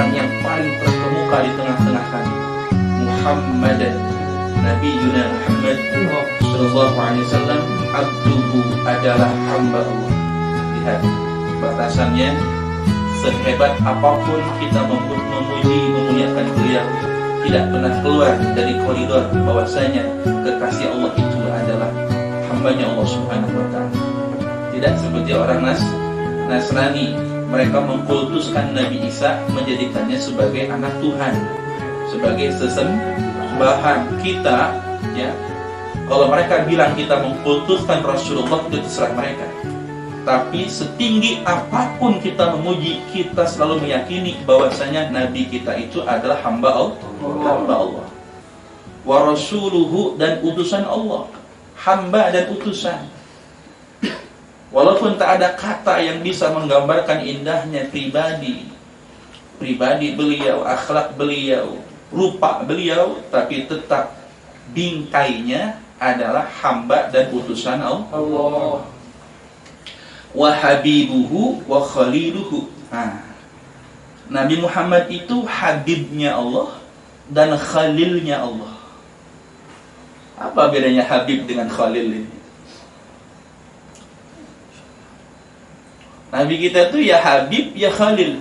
orang yang paling terkemuka di tengah-tengah kami. Muhammadan, Nabi Yuna Muhammad sallallahu alaihi wasallam, abduhu adalah hamba Allah. Lihat batasannya, sehebat apapun kita memuji memuliakan beliau, tidak pernah keluar dari koridor bahwasanya kekasih Allah itu adalah hambanya Allah Subhanahu wa ta'ala. Tidak seperti orang Nasrani, mereka mengkultuskan Nabi Isa, menjadikannya sebagai anak Tuhan, sebagai sesembahan. Kita, ya, kalau mereka bilang kita mengkultuskan Rasulullah, itu terserah mereka. Tapi setinggi apapun kita memuji, kita selalu meyakini bahwasanya Nabi kita itu adalah hamba Allah. Wa rasuluhu, dan utusan Allah. Hamba dan utusan. Walaupun tak ada kata yang bisa menggambarkan indahnya pribadi beliau, akhlak beliau, rupa beliau, tapi tetap bingkainya adalah hamba dan utusan Allah. Wa habibuhu wa khaliluhu. Nabi Muhammad itu habibnya Allah dan khalilnya Allah. Apa bedanya habib dengan khalil ini? Nabi kita itu ya habib ya khalil.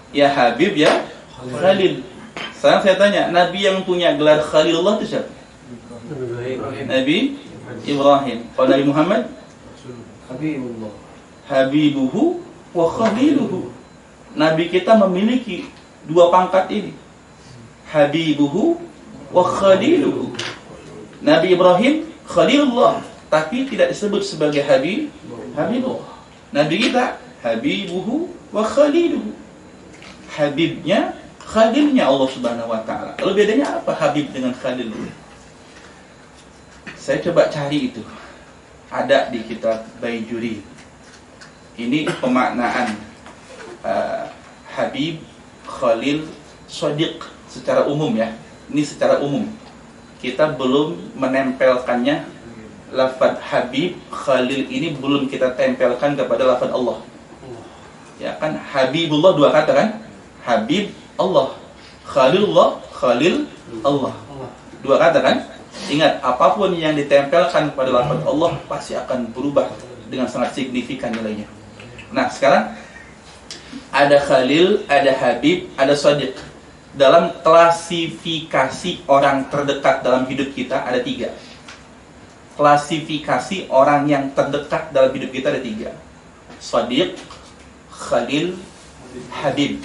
Ya habib ya khalil. Sekarang saya tanya, Nabi yang punya gelar Khalilullah itu siapa? Nabi Ibrahim. Kalau Nabi Muhammad? Habibullah. Habibuhu wa khaliluhu. Nabi kita memiliki dua pangkat ini. Habibuhu wa khaliluhu. Nabi Ibrahim Khalilullah, tapi tidak disebut sebagai Habibullah. Nabi kita Habibuhu wa khaliluhu. Habibnya, khalilnya Allah Subhanahu wa ta'ala. Lalu bedanya apa Habib dengan Khalil? Saya coba cari itu. Ada di kitab Baijuri. Ini pemaknaan Habib, Khalil, Shadiq secara umum ya. Ini secara umum. Kita belum menempelkannya. Lafaz Habib, Khalil ini belum kita tempelkan kepada lafaz Allah. Ya kan, Habibullah dua kata kan? Habib Allah, Khalilullah, Khalil Allah. Dua kata kan? Ingat, apapun yang ditempelkan pada lafaz Allah pasti akan berubah dengan sangat signifikan nilainya. Nah, sekarang ada Khalil, ada Habib, ada Shadiq. Dalam klasifikasi orang terdekat dalam hidup kita ada tiga. Klasifikasi orang yang terdekat dalam hidup kita ada tiga. Shadiq, Khalil, Habib.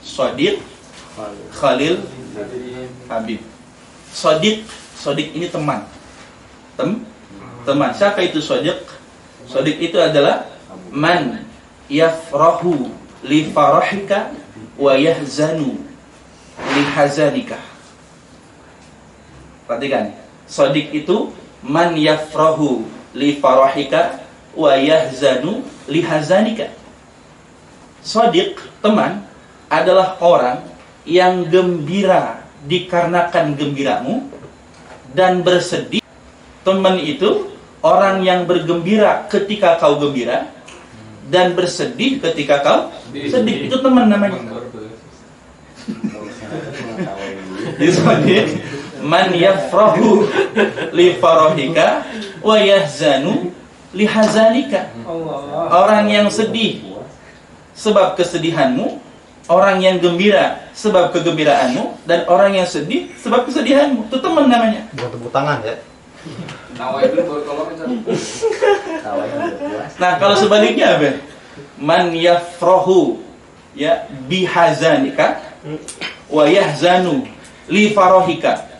Shadiq, Khalil, Habib. Shadiq ini teman. Teman. Siapa itu Shadiq? Shadiq itu adalah man yafrahu li farahika wa yahzanu li hazanika. Perhatikan. Shadiq itu man yafrahu li farahika wa yahzanu li hazanika. Shadiq, teman, adalah orang yang gembira dikarenakan gembiramu dan bersedih. Teman itu orang yang bergembira ketika kau gembira dan bersedih ketika kau sedih. Itu teman namanya. Jadi man yafrahu li farahika wa yahzanu li hazanika. Orang yang sedih sebab kesedihanmu, orang yang gembira sebab kegembiraanmu, dan orang yang sedih sebab kesedihanmu. Itu teman namanya. Buat tepuk tangan ya. Nah, kalau sebaliknya apa? Man yafrahu ya bihazanika wa yahzanu li farahika.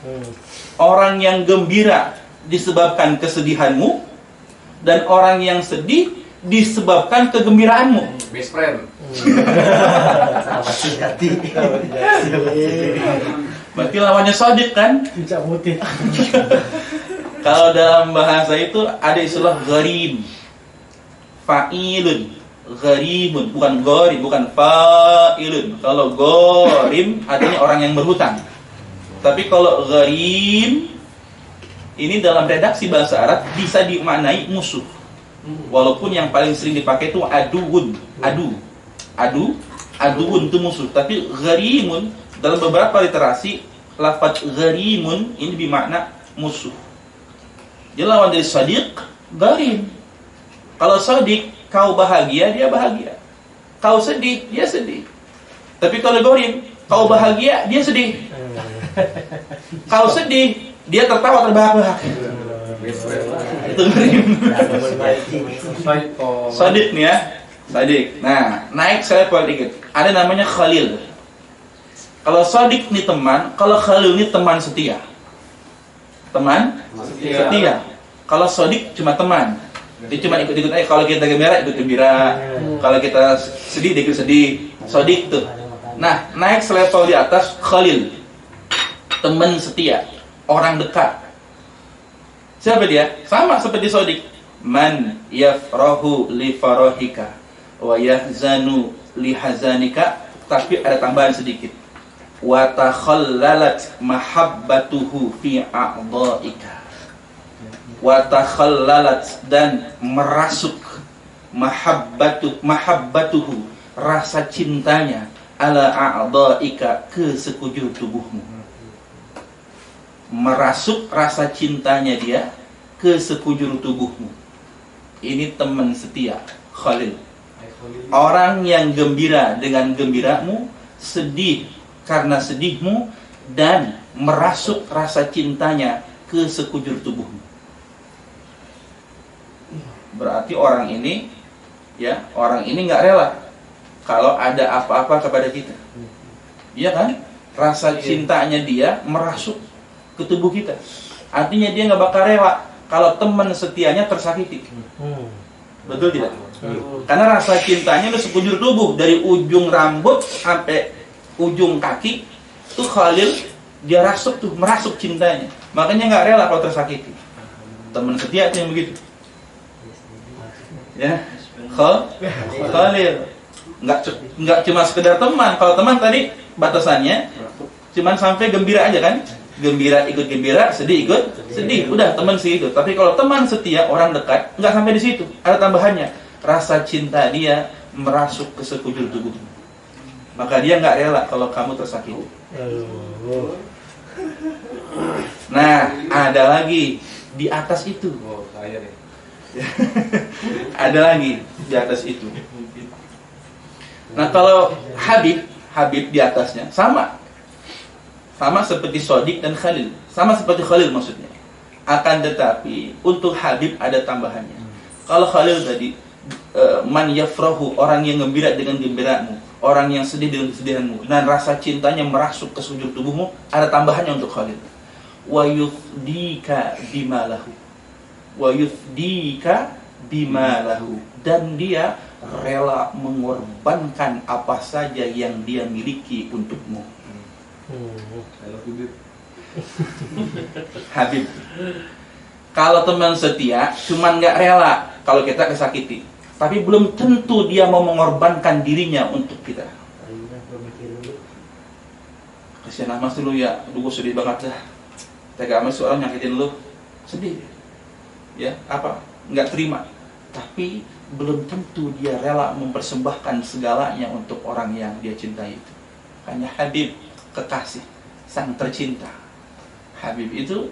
Orang yang gembira disebabkan kesedihanmu, dan orang yang sedih disebabkan kegembiraanmu. Best friend. Sahabat sejati. Berarti lawannya Shadiq kan? Tidak putih. Kalau dalam bahasa itu ada istilah gharib, fa'ilun, gharibun, bukan gharib, bukan fa'ilun. Kalau gharib artinya orang yang berhutang. Tapi kalau gharib ini dalam redaksi bahasa Arab bisa dimaknai musuh. Walaupun yang paling sering dipakai itu aduun, adu, Aduun itu musuh. Tapi gharimun dalam beberapa literasi lafaz gharimun ini bermakna musuh. Dia lawan dari sadiq, gharim. Kalau sadiq, kau bahagia, dia bahagia. Kau sedih, dia sedih. Tapi kalau gharim, kau bahagia, dia sedih. Kau sedih, dia tertawa terbahak-bahak. Itu gharim. Sadiq nih ya. Sadiq. Nah, naik saya level dikit. Ada namanya Khalil. Kalau Sadiq nih teman, kalau Khalil nih teman setia. Teman setia. Kalau Sadiq cuma teman. Dia cuma ikut-ikut aja. Kalau kita gembira, ikut gembira. Kalau kita sedih, dia ikut sedih. Sadiq tuh. Nah, naik selevel di atas Khalil. Teman setia, orang dekat. Siapa dia? Sama seperti Sadiq. Man yafrahu li farahika wa yahzanu li hazanika, tapi ada tambahan sedikit. Wa takhallalat mahabbatuhu fi a'dha'ika. Wa takhallalat, dan merasuk mahabbatuhu rasa cintanya ala a'dha'ika, ke sekujur tubuhmu. Merasuk rasa cintanya dia ke sekujur tubuhmu. Ini teman setia, Khalil. Orang yang gembira dengan gembiramu, sedih karena sedihmu, dan merasuk rasa cintanya ke sekujur tubuhmu. Berarti orang ini, ya, orang ini nggak rela kalau ada apa-apa kepada kita. Iya kan? Rasa cintanya dia merasuk ke tubuh kita. Artinya dia nggak bakal rela kalau teman setianya tersakiti. Betul tidak? Karena rasa cintanya udah sekujur tubuh, dari ujung rambut sampai ujung kaki. Tuh Khalil, dia rasuk tuh, merasuk cintanya. Makanya nggak rela kalau tersakiti. Teman setia itu yang begitu. Ya, Khalil nggak cuma sekedar teman. Kalau teman tadi batasannya cuma sampai gembira aja kan? Gembira ikut gembira, sedih ikut sedih. Udah teman sih itu. Tapi kalau teman setia, orang dekat, nggak sampai di situ. Ada tambahannya. Rasa cinta dia merasuk ke sekujur tubuh. Maka dia nggak rela kalau kamu tersakiti. Nah, ada lagi di atas itu. Oh, saya nih. Ada lagi di atas itu. Nah, kalau Habib di atasnya sama seperti Sadiq dan Khalil, sama seperti Khalil maksudnya. Akan tetapi untuk Habib ada tambahannya. Kalau Khalil tadi man yafrahu, orang yang gembira dengan gembiramu, orang yang sedih dengan kesedihanmu, dan rasa cintanya merasuk ke sekujur tubuhmu, ada tambahannya untuk Khalil. Wa yufdika bimalahu. Wa yufdika bimalahu, dan dia rela mengorbankan apa saja yang dia miliki untukmu. Habib. Kalau teman setia cuman nggak rela kalau kita kesakiti, tapi belum tentu dia mau mengorbankan dirinya untuk kita. Kasihan Mas dulu ya, aduh gue sedih banget dah. Tega amat seorang nyakitin lu, sedih. Ya, apa? Nggak terima. Tapi belum tentu dia rela mempersembahkan segalanya untuk orang yang dia cintai itu. Hanya Habib, kekasih, sang tercinta. Habib itu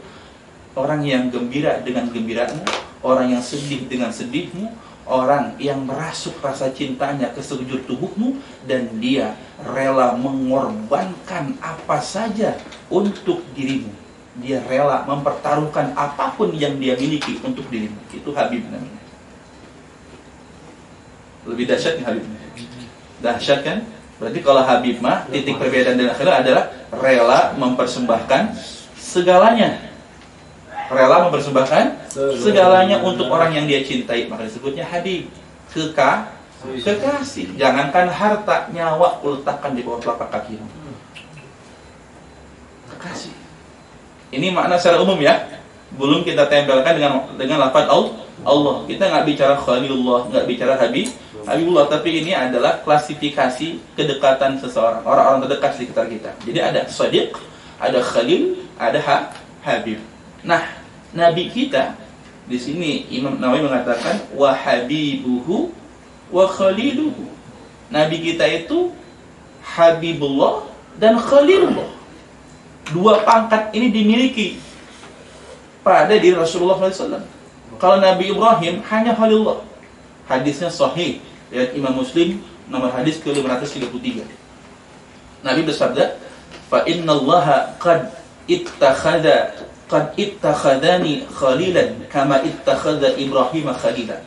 orang yang gembira dengan gembiramu, orang yang sedih dengan sedihmu, orang yang merasuk rasa cintanya ke sekujur tubuhmu, dan dia rela mengorbankan apa saja untuk dirimu. Dia rela mempertaruhkan apapun yang dia miliki untuk dirimu. Itu Habib namanya. Lebih dahsyat nih Habib. Dahsyat kan? Berarti kalau Habib mah titik perbedaan dengan Khalil adalah rela mempersembahkan segalanya. Rela mempersembahkan segalanya untuk orang yang dia cintai. Maka disebutnya Habib. Kekasih. Jangankan harta, nyawa letakkan di bawah telapak kaki. Kekasih. Ini makna secara umum ya. Belum kita tempelkan dengan lafaz Allah. Kita nggak bicara Khalilullah, nggak bicara Habibullah, tapi ini adalah klasifikasi kedekatan seseorang, orang-orang terdekat di sekitar kita. Jadi ada Sadiq, ada Khalil, ada Habib. Nah, Nabi kita di sini Imam Nawawi mengatakan wa habibuhu wa khaliluhu. Nabi kita itu Habibullah dan Khalilullah. Dua pangkat ini dimiliki pada diri Rasulullah SAW. Kalau Nabi Ibrahim hanya Khalilullah. Hadisnya sahih riwayat Imam Muslim nomor hadis ke-533. Nabi bersabda, "Fa innallaha qad ittakhadani khalilan kama ittakhadha Ibrahim khalilan."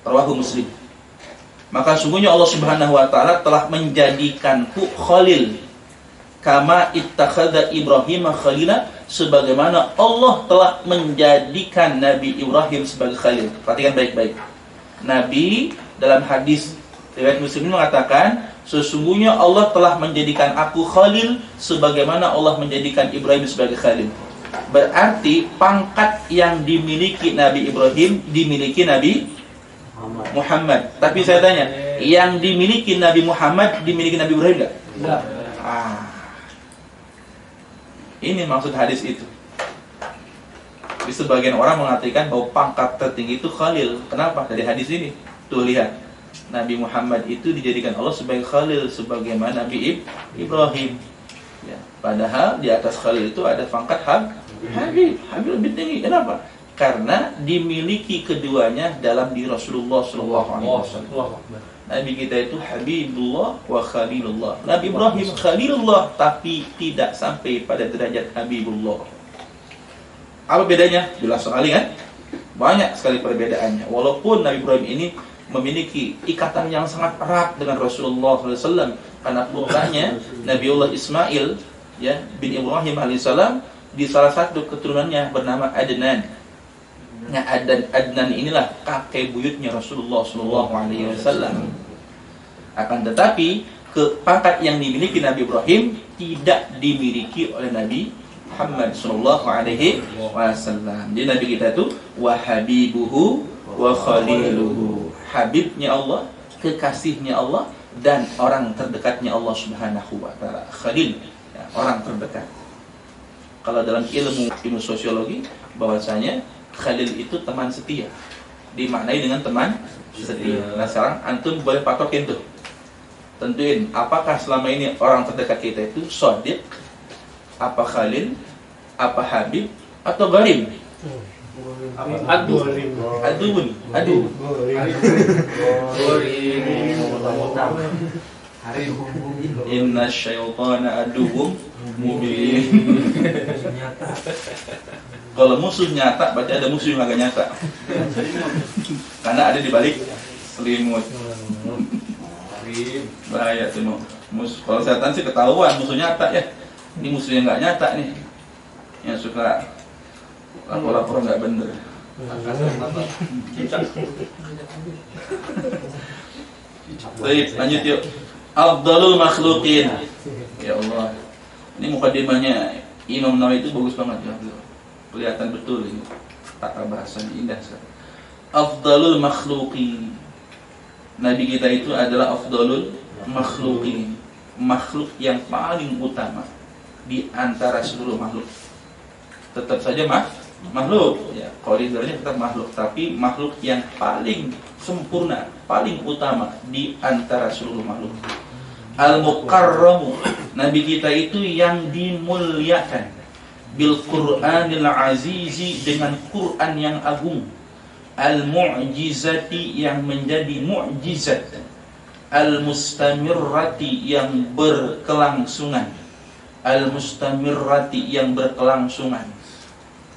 Rawahu Muslim. Maka sungguhnya Allah Subhanahu wa taala telah menjadikanku khalil kama ittakhadha Ibrahim khalila, sebagaimana Allah telah menjadikan Nabi Ibrahim sebagai khalil. Perhatikan baik-baik. Nabi dalam hadis riwayat Muslim mengatakan, sesungguhnya Allah telah menjadikan aku khalil sebagaimana Allah menjadikan Ibrahim sebagai khalil. Berarti pangkat yang dimiliki Nabi Ibrahim dimiliki Nabi Muhammad. Tapi saya tanya, yang dimiliki Nabi Muhammad dimiliki Nabi Ibrahim enggak? Enggak. Ini maksud hadis itu. Di sebagian orang mengatakan bahwa pangkat tertinggi itu Khalil. Kenapa? Dari hadis ini. Tuh lihat. Nabi Muhammad itu dijadikan Allah sebagai Khalil, sebagaimana Nabi Ibrahim. Ya, padahal di atas Khalil itu ada pangkat Habib. Habib lebih tinggi. Kenapa? Karena dimiliki keduanya dalam diri Rasulullah SAW. Nabi kita itu Habibullah wa Khalilullah. Nabi Ibrahim Khalilullah, tapi tidak sampai pada derajat Habibullah. Apa bedanya? Jelas sekali kan? Banyak sekali perbedaannya. Walaupun Nabi Ibrahim ini memiliki ikatan yang sangat erat dengan Rasulullah SAW, karena putranya Nabiullah Ismail ya bin Ibrahim alaihissalam, di salah satu keturunannya bernama Adnan. Nah, Adnan inilah kakek buyutnya Rasulullah SAW. Akan tetapi pangkat yang dimiliki Nabi Ibrahim tidak dimiliki oleh Nabi Muhammad SAW. Jadi Nabi kita itu wa habibuhu wa khaliluhu. Habibnya Allah, kekasihnya Allah, dan orang terdekatnya Allah Subhanahu wa taala. Khalil, ya, orang terdekat. Kalau dalam ilmu sosiologi bahwasanya Khalil itu teman setia, dimaknai dengan teman setia. Nah sekarang antum boleh patokin tuh, tentuin apakah selama ini orang terdekat kita itu shadiq, apa Khalil, apa Habib, atau Gharim. Adu. Inna syaitana aduwwum mubin. Kalau musuh nyata, berarti ada musuh yang agak nyata. Karena ada di balik selimut. Bahaya tuh musuh. Kalau setan sih ketahuan musuh nyata ya. Ini musuh yang nggak nyata nih, yang suka lapor nggak bener. Baik, lanjut yuk. Afdalul makhluqin. Ya Allah, ini mukadimahnya Imam Nawawi itu bagus banget ya. Kelihatan betul ini tata bahasanya indah sekali. Afdalul makhluqin. Nabi kita itu adalah afdalul makhluqin, makhluk yang paling utama di antara seluruh makhluk. Tetap saja makhluk ya, koridornya tetap makhluk, tapi makhluk yang paling sempurna, paling utama di antara seluruh makhluk. Al-Mukarramu, Nabi kita itu yang dimuliakan, bil Qur'anil Azizi, dengan Quran yang agung, al-mu'jizati, yang menjadi mu'jizat, al-mustamirrati, yang berkelangsungan, al-mustamirrati, yang berkelangsungan,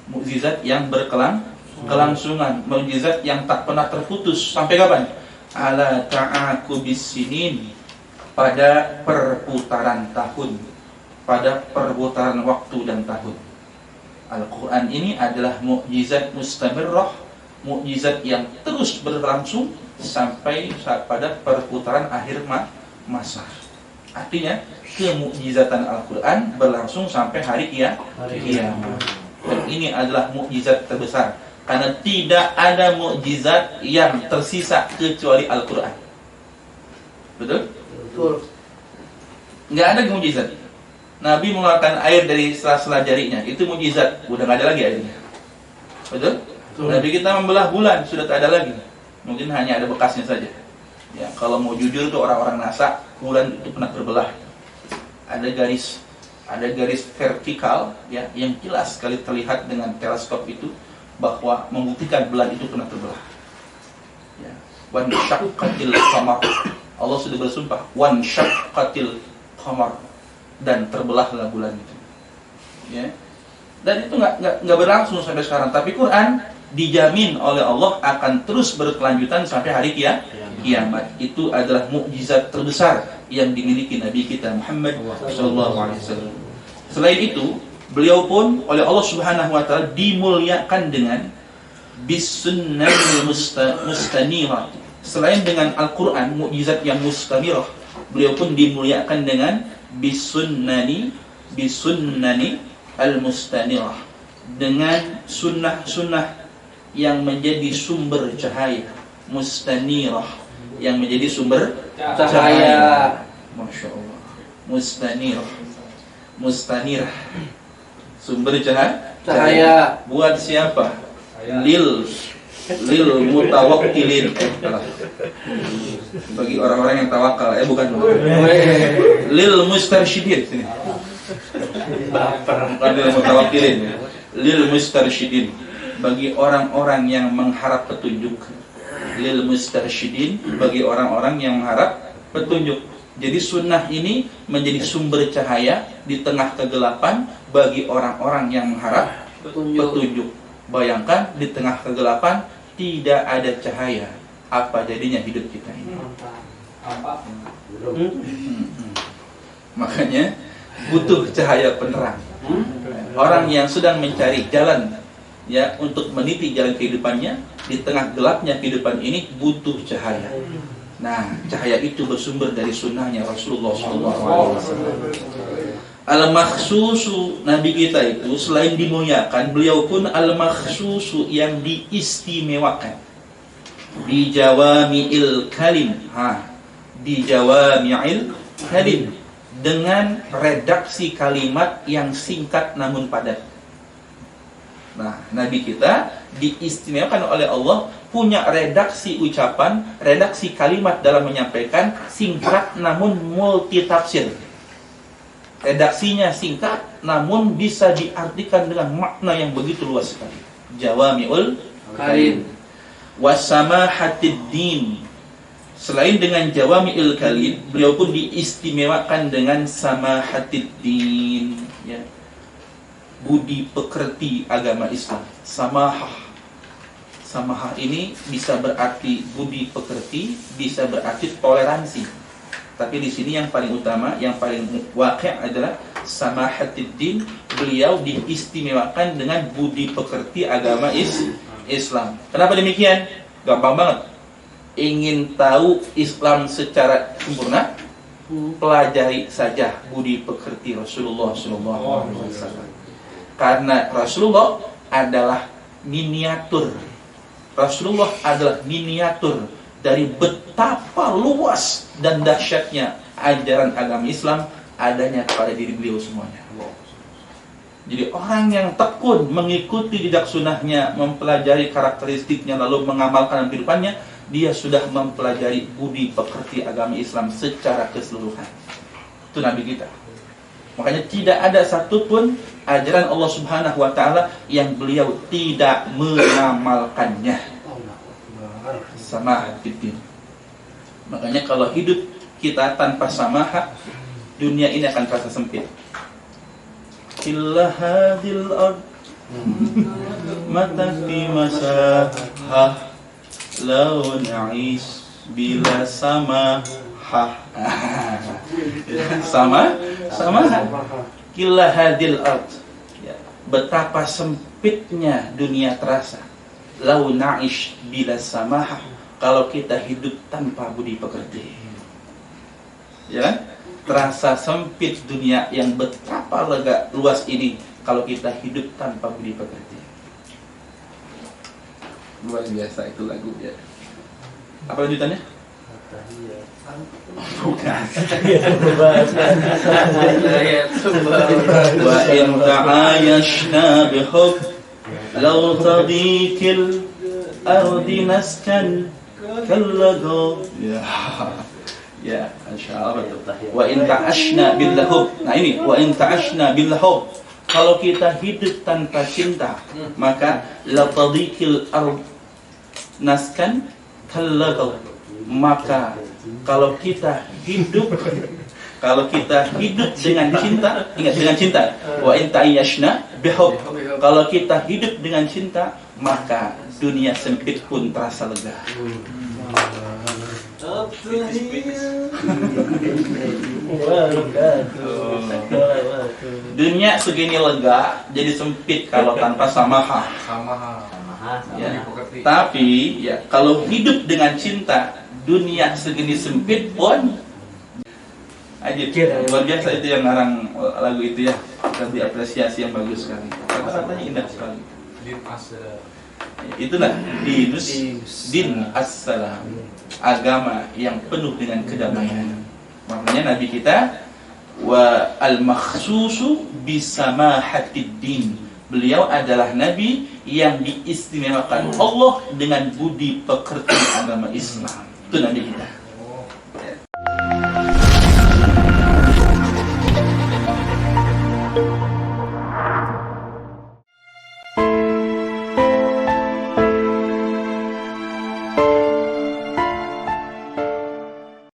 mukjizat yang berkelangsungan, mukjizat yang tak pernah terputus. Sampai kapan? Ala ta'aqubis sinin, pada perputaran tahun, pada perputaran waktu dan tahun. Al-Quran ini adalah mukjizat mustamirrah, mukjizat yang terus berlangsung sampai pada perputaran akhir masa. Artinya kemukjizatan Al-Quran berlangsung sampai hari kiamat. Dan ini adalah mukjizat terbesar, karena tidak ada mukjizat yang tersisa kecuali Al-Quran. Betul? Betul. Nggak ada mukjizat. Nabi mengeluarkan air dari sela-sela jarinya, itu mukjizat. Udah nggak ada lagi airnya. Betul? Nabi kita membelah bulan, sudah tak ada lagi. Mungkin hanya ada bekasnya saja. Ya, kalau mau jujur tuh orang-orang NASA, bulan itu pernah terbelah. ada garis vertikal ya yang jelas sekali terlihat dengan teleskop itu bahwa membuktikan bulan itu pernah terbelah. Ya. Wan syaqqatil qamar. Allah sudah bersumpah wan syaqqatil qamar, dan terbelahlah bulan itu. Ya. Dan itu nggak berlangsung sampai sekarang, tapi Quran dijamin oleh Allah akan terus berkelanjutan sampai hari kiamat. Itu adalah mukjizat terbesar yang dimiliki Nabi kita Muhammad SAW. Selain itu, beliau pun oleh Allah Subhanahu wa taala dimuliakan dengan bisunnahil mustanirah. Selain dengan Al-Qur'an, mukjizat yang mustamirah, beliau pun dimuliakan dengan bisunnani al-mustanirah, dengan sunnah-sunnah yang menjadi sumber cahaya, mustanirah, yang menjadi sumber cahaya. Masya Allah. Mustanirah, sumber cahaya. Buat siapa? Lil mutawakkilin. Bagi orang-orang yang tawakal, bukan. Lil mustarsyidin. Sini. Bukan lil mutawakkilin. Lil mustarsyidin, bagi orang-orang yang mengharap petunjuk. Lil mustarsyidin, bagi orang-orang yang mengharap petunjuk. Jadi sunnah ini menjadi sumber cahaya di tengah kegelapan bagi orang-orang yang mengharap petunjuk. Bayangkan di tengah kegelapan tidak ada cahaya, apa jadinya hidup kita ini? Makanya butuh cahaya penerang. Orang yang sedang mencari jalan ya untuk meniti jalan kehidupannya di tengah gelapnya kehidupan ini butuh cahaya. Nah, cahaya itu bersumber dari sunnahnya Rasulullah SAW. Al-makhsusu, Nabi kita itu selain dimuliakan, beliau pun al-makhsusu, yang diistimewakan. Di jawami'il kalim, di jawami'il kalim, dengan redaksi kalimat yang singkat namun padat. Nah, Nabi kita diistimewakan oleh Allah punya redaksi ucapan, redaksi kalimat dalam menyampaikan singkat namun multitafsir. Redaksinya singkat namun bisa diartikan dengan makna yang begitu luas sekali. Jawami'ul kalim. Wasamahatid din. Selain dengan jawami'ul kalim, beliau pun diistimewakan dengan samahatid din, ya. Budi pekerti agama Islam. Samahah ini bisa berarti budi pekerti, bisa berarti toleransi. Tapi di sini yang paling utama, yang paling waqi' adalah samahatid-din. Beliau diistimewakan dengan budi pekerti agama Islam. Kenapa demikian? Gampang banget. Ingin tahu Islam secara sempurna, pelajari saja budi pekerti Rasulullah SAW. Karena Rasulullah adalah miniatur. Rasulullah adalah miniatur dari betapa luas dan dahsyatnya ajaran agama Islam adanya pada diri beliau semuanya. Jadi orang yang tekun mengikuti jejak sunnahnya, mempelajari karakteristiknya, lalu mengamalkan dalam kehidupannya, dia sudah mempelajari budi pekerti agama Islam secara keseluruhan. Itu Nabi kita. Makanya tidak ada satupun ajaran Allah Subhanahu wa taala yang beliau tidak mengamalkannya. Samahatid. Makanya kalau hidup kita tanpa samahah, dunia ini akan terasa sempit. Illa hadil ard mata fi masahah law na'is bila samahah. sama kila hadil ard, ya, betapa sempitnya dunia terasa. Lau na'ish bila samahah, kalau kita hidup tanpa budi pekerti. Ya kan? Terasa sempit dunia yang betapa lega luas ini kalau kita hidup tanpa budi pekerti. Luar biasa itu lagu ya. Apa lanjutannya? Bukan. Wa in ta'ayashna bihub law tadikil ardi maskan kallago. Ya. Ya, insyaallah betul. Wa in ta'ashna billahub. Nah ini, wa in ta'ashna billahub. Kalau kita hidup tanpa cinta, maka la tadikil ard naskan talaghaw. Maka kalau kita hidup dengan cinta, ingat dengan cinta. Wa in ta'ashna bihub. Kalau kita hidup dengan cinta, maka dunia sempit pun terasa lega. Dunia segini lega jadi sempit kalau tanpa samaha. Ya. Tapi ya kalau hidup dengan cinta, dunia segini sempit pun aja. Luar biasa itu yang ngarang lagu itu ya. Kita diapresiasi yang bagus sekali. Kata-katanya indah sekali. Itulah din as-salam, agama yang penuh dengan kedamaian. Makanya Nabi kita wa al-makhsusu bisamahatid din. Beliau adalah Nabi yang diistimewakan Allah dengan budi pekerti agama Islam. Itu Nabi kita.